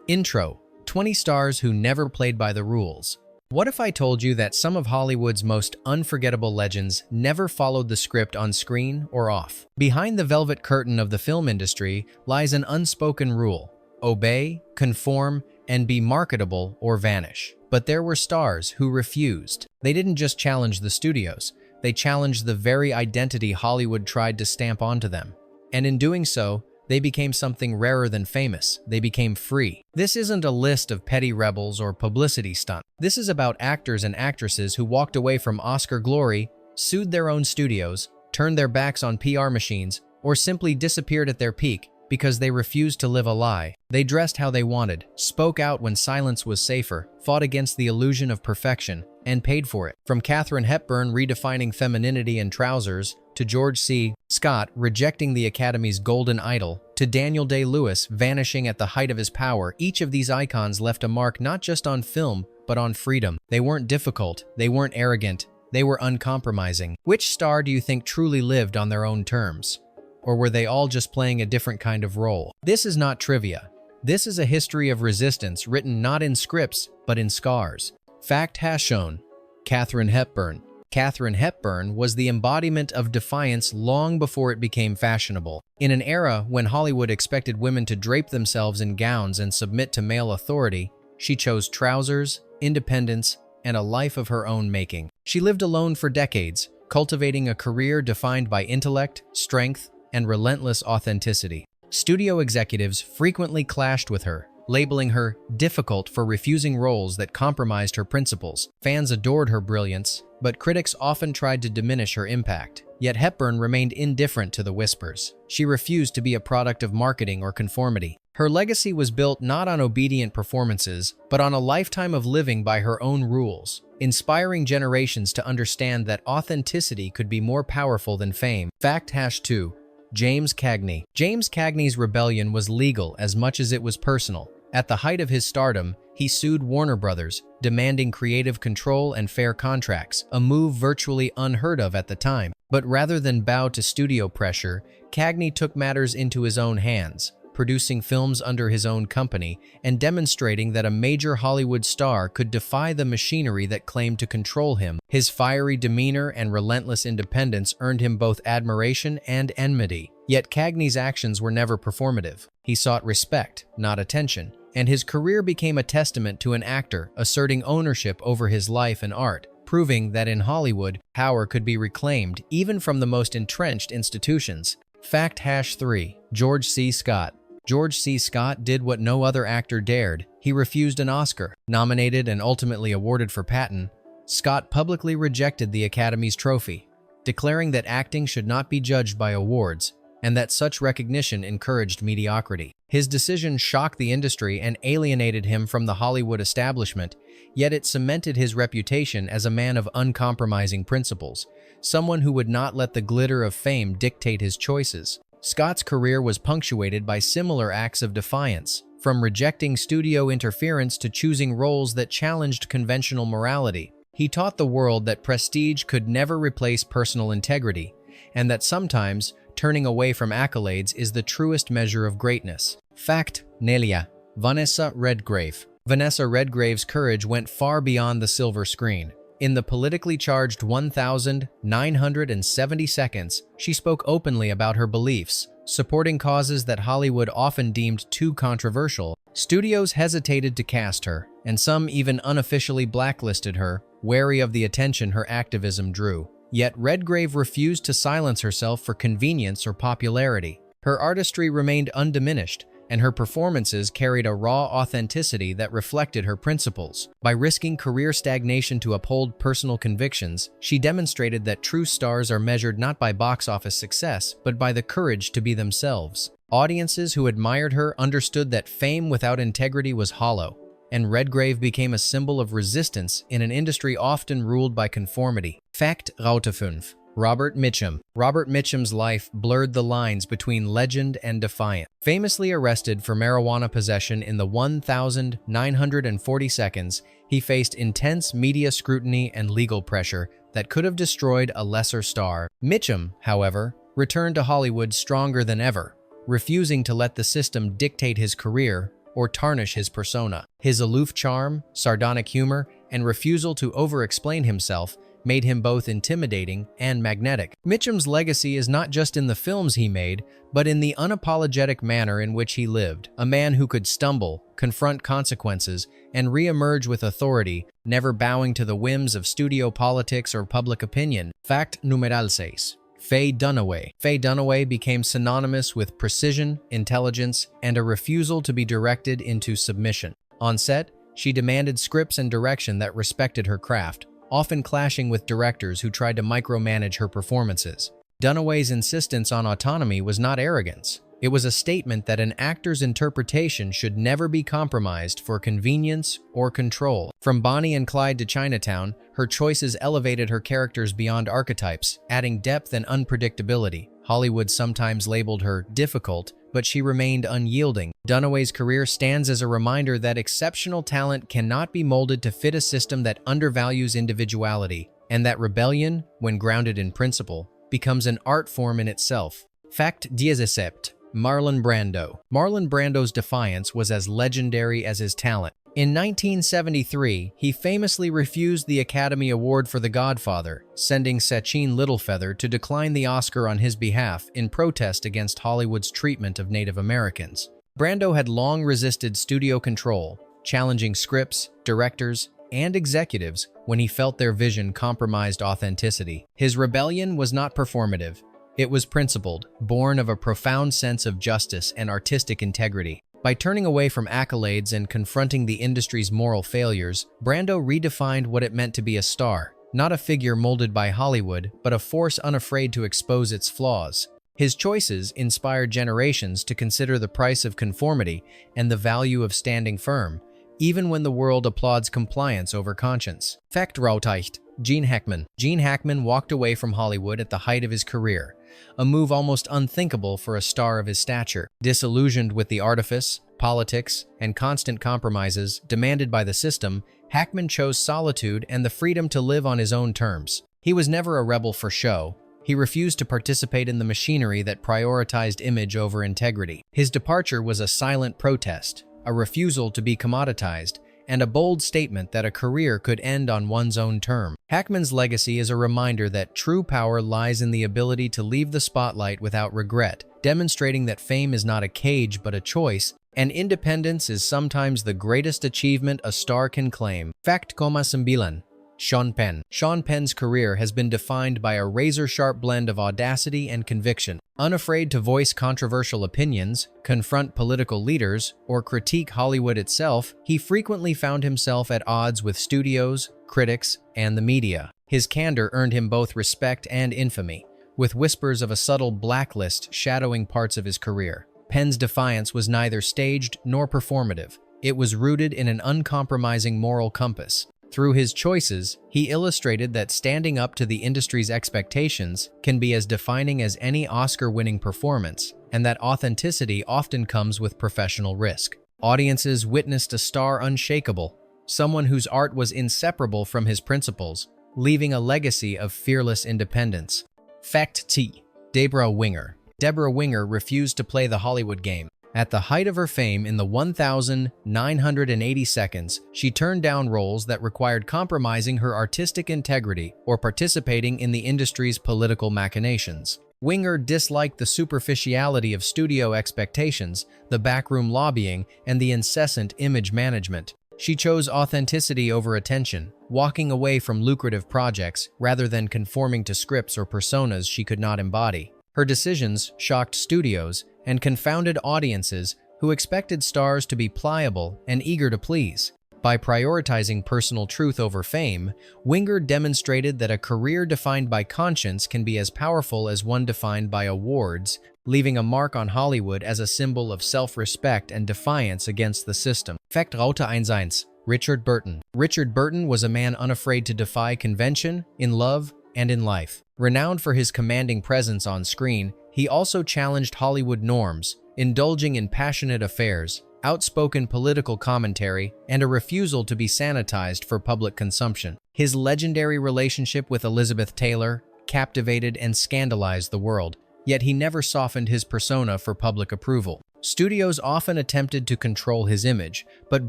Intro: 20 stars who never played by the rules. What if I told you that some of Hollywood's most unforgettable legends never followed the script on screen or off? Behind the velvet curtain of the film industry lies an unspoken rule: obey, conform, and be marketable or vanish. But there were stars who refused. They didn't just challenge the studios, they challenged the very identity Hollywood tried to stamp onto them. And in doing so, they became something rarer than famous. They became free. This isn't a list of petty rebels or publicity stunts. This is about actors and actresses who walked away from Oscar glory, sued their own studios, turned their backs on PR machines, or simply disappeared at their peak because they refused to live a lie. They dressed how they wanted, spoke out when silence was safer, fought against the illusion of perfection, and paid for it. From Katharine Hepburn redefining femininity in trousers, to George C. Scott rejecting the Academy's golden idol, to Daniel Day-Lewis vanishing at the height of his power, each of these icons left a mark not just on film, but on freedom. They weren't difficult, they weren't arrogant, they were uncompromising. Which star do you think truly lived on their own terms? Or were they all just playing a different kind of role? This is not trivia. This is a history of resistance written not in scripts, but in scars. Fact has shown. Katharine Hepburn. Katharine Hepburn was the embodiment of defiance long before it became fashionable. In an era when Hollywood expected women to drape themselves in gowns and submit to male authority, she chose trousers, independence, and a life of her own making. She lived alone for decades, cultivating a career defined by intellect, strength, and relentless authenticity. Studio executives frequently clashed with her, labeling her difficult for refusing roles that compromised her principles. Fans adored her brilliance, but critics often tried to diminish her impact. Yet Hepburn remained indifferent to the whispers. She refused to be a product of marketing or conformity. Her legacy was built not on obedient performances, but on a lifetime of living by her own rules, inspiring generations to understand that authenticity could be more powerful than fame. Fact #2. James Cagney. James Cagney's rebellion was legal as much as it was personal. At the height of his stardom, he sued Warner Brothers, demanding creative control and fair contracts, a move virtually unheard of at the time. But rather than bow to studio pressure, Cagney took matters into his own hands, producing films under his own company and demonstrating that a major Hollywood star could defy the machinery that claimed to control him. His fiery demeanor and relentless independence earned him both admiration and enmity. Yet Cagney's actions were never performative. He sought respect, not attention, and his career became a testament to an actor asserting ownership over his life and art, proving that in Hollywood, power could be reclaimed even from the most entrenched institutions. Fact #3. George C. Scott. George C. Scott did what no other actor dared. He refused an Oscar. Nominated and ultimately awarded for Patton, Scott publicly rejected the Academy's trophy, declaring that acting should not be judged by awards and that such recognition encouraged mediocrity. His decision shocked the industry and alienated him from the Hollywood establishment, yet it cemented his reputation as a man of uncompromising principles, someone who would not let the glitter of fame dictate his choices. Scott's career was punctuated by similar acts of defiance, from rejecting studio interference to choosing roles that challenged conventional morality. He taught the world that prestige could never replace personal integrity, and that sometimes turning away from accolades is the truest measure of greatness. Fact Nelia. Vanessa Redgrave. Vanessa Redgrave's courage went far beyond the silver screen. In the politically charged 1,970 seconds, she spoke openly about her beliefs, supporting causes that Hollywood often deemed too controversial. Studios hesitated to cast her, and some even unofficially blacklisted her, wary of the attention her activism drew. Yet Redgrave refused to silence herself for convenience or popularity. Her artistry remained undiminished, and her performances carried a raw authenticity that reflected her principles. By risking career stagnation to uphold personal convictions, she demonstrated that true stars are measured not by box office success, but by the courage to be themselves. Audiences who admired her understood that fame without integrity was hollow, and Redgrave became a symbol of resistance in an industry often ruled by conformity. Fact #5. Robert Mitchum. Robert Mitchum's life blurred the lines between legend and defiant. Famously arrested for marijuana possession in the 1,940 seconds, he faced intense media scrutiny and legal pressure that could have destroyed a lesser star. Mitchum, however, returned to Hollywood stronger than ever, refusing to let the system dictate his career or tarnish his persona. His aloof charm, sardonic humor, and refusal to over-explain himself made him both intimidating and magnetic. Mitchum's legacy is not just in the films he made, but in the unapologetic manner in which he lived. A man who could stumble, confront consequences, and re-emerge with authority, never bowing to the whims of studio politics or public opinion. Fact numeral 6. Faye Dunaway. Faye Dunaway became synonymous with precision, intelligence, and a refusal to be directed into submission. On set, she demanded scripts and direction that respected her craft, often clashing with directors who tried to micromanage her performances. Dunaway's insistence on autonomy was not arrogance. It was a statement that an actor's interpretation should never be compromised for convenience or control. From Bonnie and Clyde to Chinatown, her choices elevated her characters beyond archetypes, adding depth and unpredictability. Hollywood sometimes labeled her difficult, but she remained unyielding. Dunaway's career stands as a reminder that exceptional talent cannot be molded to fit a system that undervalues individuality, and that rebellion, when grounded in principle, becomes an art form in itself. Fact 17. Marlon Brando. Marlon Brando's defiance was as legendary as his talent. In 1973, he famously refused the Academy Award for The Godfather, sending Sachin Littlefeather to decline the Oscar on his behalf in protest against Hollywood's treatment of Native Americans. Brando had long resisted studio control, challenging scripts, directors, and executives when he felt their vision compromised authenticity. His rebellion was not performative. It was principled, born of a profound sense of justice and artistic integrity. By turning away from accolades and confronting the industry's moral failures, Brando redefined what it meant to be a star, not a figure molded by Hollywood, but a force unafraid to expose its flaws. His choices inspired generations to consider the price of conformity and the value of standing firm, even when the world applauds compliance over conscience. Fact Rauteicht. Gene Hackman. Gene Hackman walked away from Hollywood at the height of his career, a move almost unthinkable for a star of his stature. Disillusioned with the artifice, politics, and constant compromises demanded by the system, Hackman chose solitude and the freedom to live on his own terms. He was never a rebel for show. He refused to participate in the machinery that prioritized image over integrity. His departure was a silent protest, a refusal to be commoditized, and a bold statement that a career could end on one's own term. Hackman's legacy is a reminder that true power lies in the ability to leave the spotlight without regret, demonstrating that fame is not a cage but a choice, and independence is sometimes the greatest achievement a star can claim. Fact 9. Sean Penn. Sean Penn's career has been defined by a razor-sharp blend of audacity and conviction. Unafraid to voice controversial opinions, confront political leaders, or critique Hollywood itself, he frequently found himself at odds with studios, critics, and the media. His candor earned him both respect and infamy, with whispers of a subtle blacklist shadowing parts of his career. Penn's defiance was neither staged nor performative. It was rooted in an uncompromising moral compass. Through his choices, he illustrated that standing up to the industry's expectations can be as defining as any Oscar-winning performance, and that authenticity often comes with professional risk. Audiences witnessed a star unshakable, someone whose art was inseparable from his principles, leaving a legacy of fearless independence. Fact T. Debra Winger. Debra Winger refused to play the Hollywood game. At the height of her fame in the 1,980 seconds, she turned down roles that required compromising her artistic integrity or participating in the industry's political machinations. Winger disliked the superficiality of studio expectations, the backroom lobbying, and the incessant image management. She chose authenticity over attention, walking away from lucrative projects rather than conforming to scripts or personas she could not embody. Her decisions shocked studios and confounded audiences who expected stars to be pliable and eager to please. By prioritizing personal truth over fame, Winger demonstrated that a career defined by conscience can be as powerful as one defined by awards, leaving a mark on Hollywood as a symbol of self-respect and defiance against the system. Fact 1. Richard Burton. Richard Burton was a man unafraid to defy convention, in love, and in life. Renowned for his commanding presence on screen, he also challenged Hollywood norms, indulging in passionate affairs, outspoken political commentary, and a refusal to be sanitized for public consumption. His legendary relationship with Elizabeth Taylor captivated and scandalized the world, yet he never softened his persona for public approval. Studios often attempted to control his image, but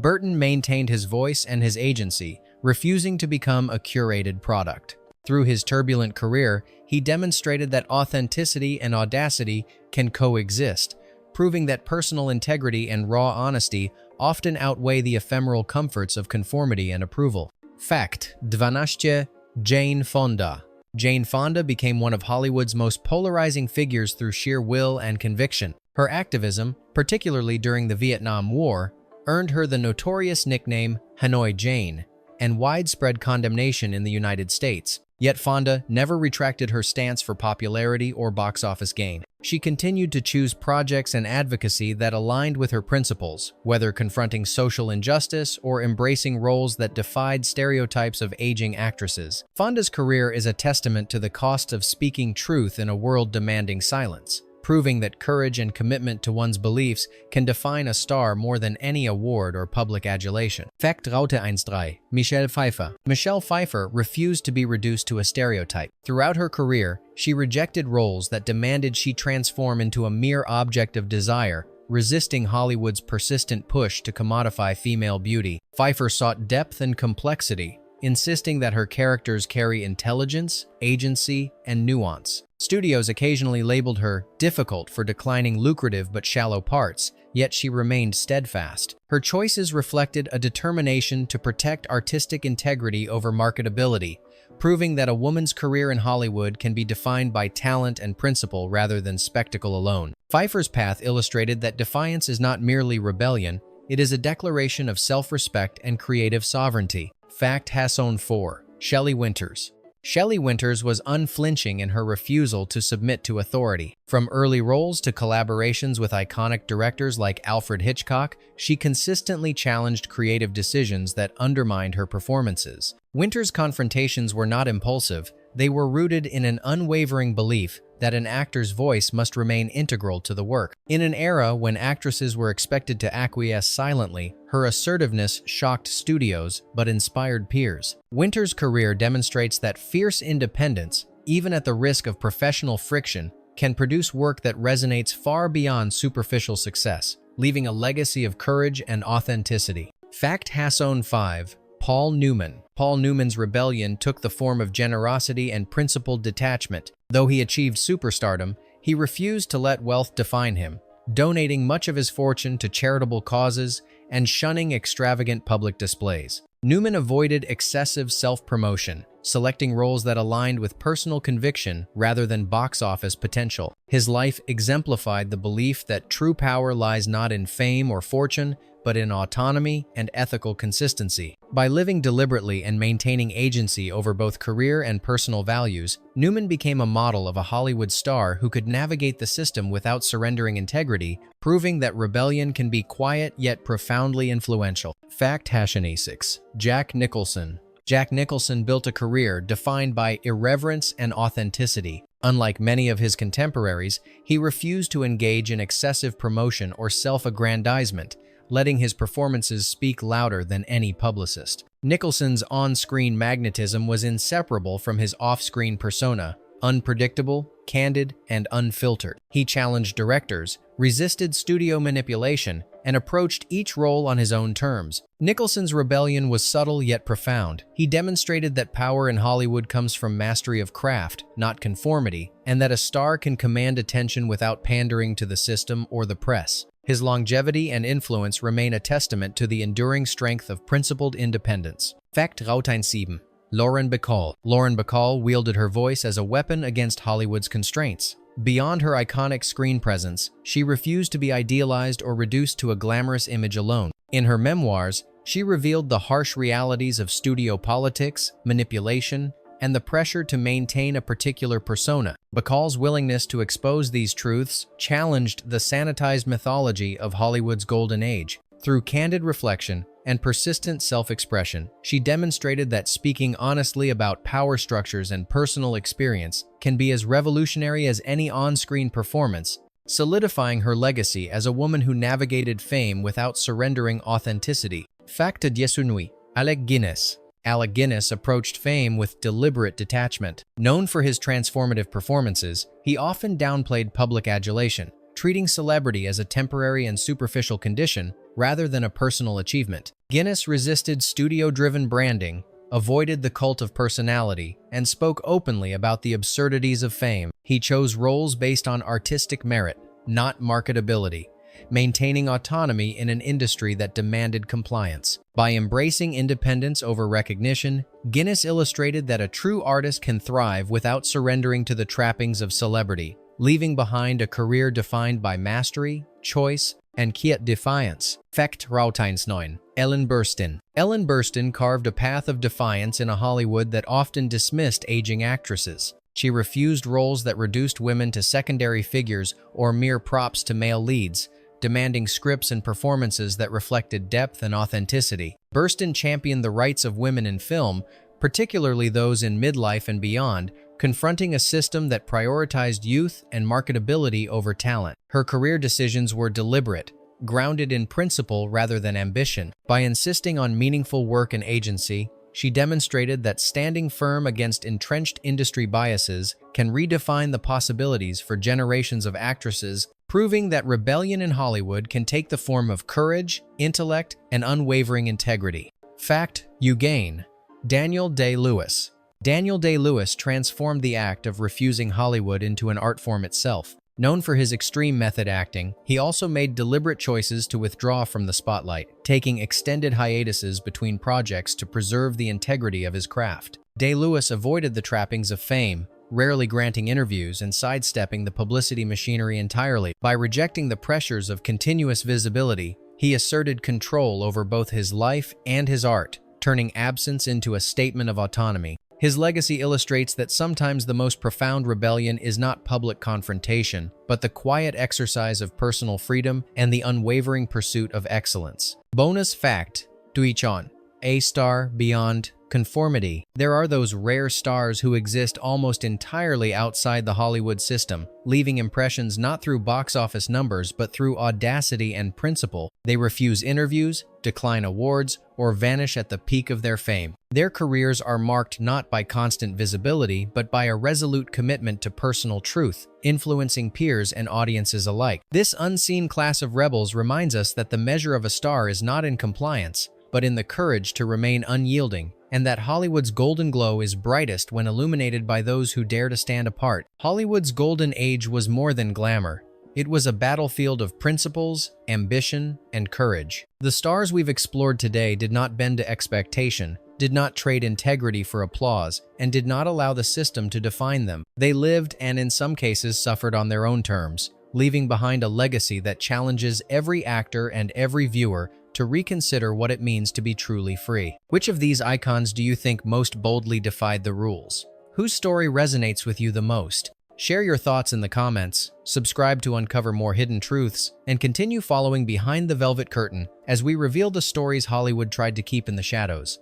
Burton maintained his voice and his agency, refusing to become a curated product. Through his turbulent career, he demonstrated that authenticity and audacity can coexist, proving that personal integrity and raw honesty often outweigh the ephemeral comforts of conformity and approval. Fact 12. Jane Fonda. Jane Fonda became one of Hollywood's most polarizing figures through sheer will and conviction. Her activism, particularly during the Vietnam War, earned her the notorious nickname Hanoi Jane and widespread condemnation in the United States. Yet Fonda never retracted her stance for popularity or box office gain. She continued to choose projects and advocacy that aligned with her principles, whether confronting social injustice or embracing roles that defied stereotypes of aging actresses. Fonda's career is a testament to the cost of speaking truth in a world demanding silence, proving that courage and commitment to one's beliefs can define a star more than any award or public adulation. Fact 13. Michelle Pfeiffer. Michelle Pfeiffer refused to be reduced to a stereotype. Throughout her career, she rejected roles that demanded she transform into a mere object of desire, resisting Hollywood's persistent push to commodify female beauty. Pfeiffer sought depth and complexity, insisting that her characters carry intelligence, agency, and nuance. Studios occasionally labeled her difficult for declining lucrative but shallow parts, yet she remained steadfast. Her choices reflected a determination to protect artistic integrity over marketability, proving that a woman's career in Hollywood can be defined by talent and principle rather than spectacle alone. Pfeiffer's path illustrated that defiance is not merely rebellion, it is a declaration of self-respect and creative sovereignty. Fact 4. Shelley Winters. Shelley Winters was unflinching in her refusal to submit to authority. From early roles to collaborations with iconic directors like Alfred Hitchcock, she consistently challenged creative decisions that undermined her performances. Winters' confrontations were not impulsive, they were rooted in an unwavering belief that an actor's voice must remain integral to the work. In an era when actresses were expected to acquiesce silently, her assertiveness shocked studios but inspired peers. Winters' career demonstrates that fierce independence, even at the risk of professional friction, can produce work that resonates far beyond superficial success, leaving a legacy of courage and authenticity. Fact 5. Paul Newman. Paul Newman's rebellion took the form of generosity and principled detachment. Though he achieved superstardom, he refused to let wealth define him, donating much of his fortune to charitable causes and shunning extravagant public displays. Newman avoided excessive self-promotion, selecting roles that aligned with personal conviction rather than box office potential. His life exemplified the belief that true power lies not in fame or fortune, but in autonomy and ethical consistency. By living deliberately and maintaining agency over both career and personal values, Newman became a model of a Hollywood star who could navigate the system without surrendering integrity, proving that rebellion can be quiet yet profoundly influential. Fact 6. Jack Nicholson. Jack Nicholson built a career defined by irreverence and authenticity. Unlike many of his contemporaries, he refused to engage in excessive promotion or self-aggrandizement, letting his performances speak louder than any publicist. Nicholson's on-screen magnetism was inseparable from his off-screen persona, unpredictable, candid, and unfiltered. He challenged directors, resisted studio manipulation, and approached each role on his own terms. Nicholson's rebellion was subtle yet profound. He demonstrated that power in Hollywood comes from mastery of craft, not conformity, and that a star can command attention without pandering to the system or the press. His longevity and influence remain a testament to the enduring strength of principled independence. Fact 7. Lauren Bacall. Lauren Bacall wielded her voice as a weapon against Hollywood's constraints. Beyond her iconic screen presence, she refused to be idealized or reduced to a glamorous image alone. In her memoirs, she revealed the harsh realities of studio politics, manipulation, and the pressure to maintain a particular persona. Bacall's willingness to expose these truths challenged the sanitized mythology of Hollywood's golden age. Through candid reflection and persistent self-expression, she demonstrated that speaking honestly about power structures and personal experience can be as revolutionary as any on-screen performance, solidifying her legacy as a woman who navigated fame without surrendering authenticity. Fact 9. Alec Guinness. Alec Guinness approached fame with deliberate detachment. Known for his transformative performances, he often downplayed public adulation, treating celebrity as a temporary and superficial condition rather than a personal achievement. Guinness resisted studio-driven branding, avoided the cult of personality, and spoke openly about the absurdities of fame. He chose roles based on artistic merit, not marketability, maintaining autonomy in an industry that demanded compliance. By embracing independence over recognition, Guinness illustrated that a true artist can thrive without surrendering to the trappings of celebrity, leaving behind a career defined by mastery, choice, and defiance. Vecht Rauteinsneun. Ellen Burstyn. Ellen Burstyn carved a path of defiance in a Hollywood that often dismissed aging actresses. She refused roles that reduced women to secondary figures or mere props to male leads, demanding scripts and performances that reflected depth and authenticity. Burstyn championed the rights of women in film, particularly those in midlife and beyond, confronting a system that prioritized youth and marketability over talent. Her career decisions were deliberate, grounded in principle rather than ambition. By insisting on meaningful work and agency, she demonstrated that standing firm against entrenched industry biases can redefine the possibilities for generations of actresses, proving that rebellion in Hollywood can take the form of courage, intellect, and unwavering integrity. Fact you gain. Daniel Day-Lewis. Daniel Day-Lewis transformed the act of refusing Hollywood into an art form itself. Known for his extreme method acting, he also made deliberate choices to withdraw from the spotlight, taking extended hiatuses between projects to preserve the integrity of his craft. Day-Lewis avoided the trappings of fame, rarely granting interviews and sidestepping the publicity machinery entirely. By rejecting the pressures of continuous visibility, he asserted control over both his life and his art, turning absence into a statement of autonomy. His legacy illustrates that sometimes the most profound rebellion is not public confrontation, but the quiet exercise of personal freedom and the unwavering pursuit of excellence. Bonus fact, Duichon, A star beyond conformity. There are those rare stars who exist almost entirely outside the Hollywood system, leaving impressions not through box office numbers but through audacity and principle. They refuse interviews, decline awards, or vanish at the peak of their fame. Their careers are marked not by constant visibility but by a resolute commitment to personal truth, influencing peers and audiences alike. This unseen class of rebels reminds us that the measure of a star is not in compliance, but in the courage to remain unyielding, and that Hollywood's golden glow is brightest when illuminated by those who dare to stand apart. Hollywood's golden age was more than glamour. It was a battlefield of principles, ambition, and courage. The stars we've explored today did not bend to expectation, did not trade integrity for applause, and did not allow the system to define them. They lived and in some cases suffered on their own terms, leaving behind a legacy that challenges every actor and every viewer to reconsider what it means to be truly free. Which of these icons do you think most boldly defied the rules? Whose story resonates with you the most? Share your thoughts in the comments, subscribe to uncover more hidden truths, and continue following Behind the Velvet Curtain as we reveal the stories Hollywood tried to keep in the shadows.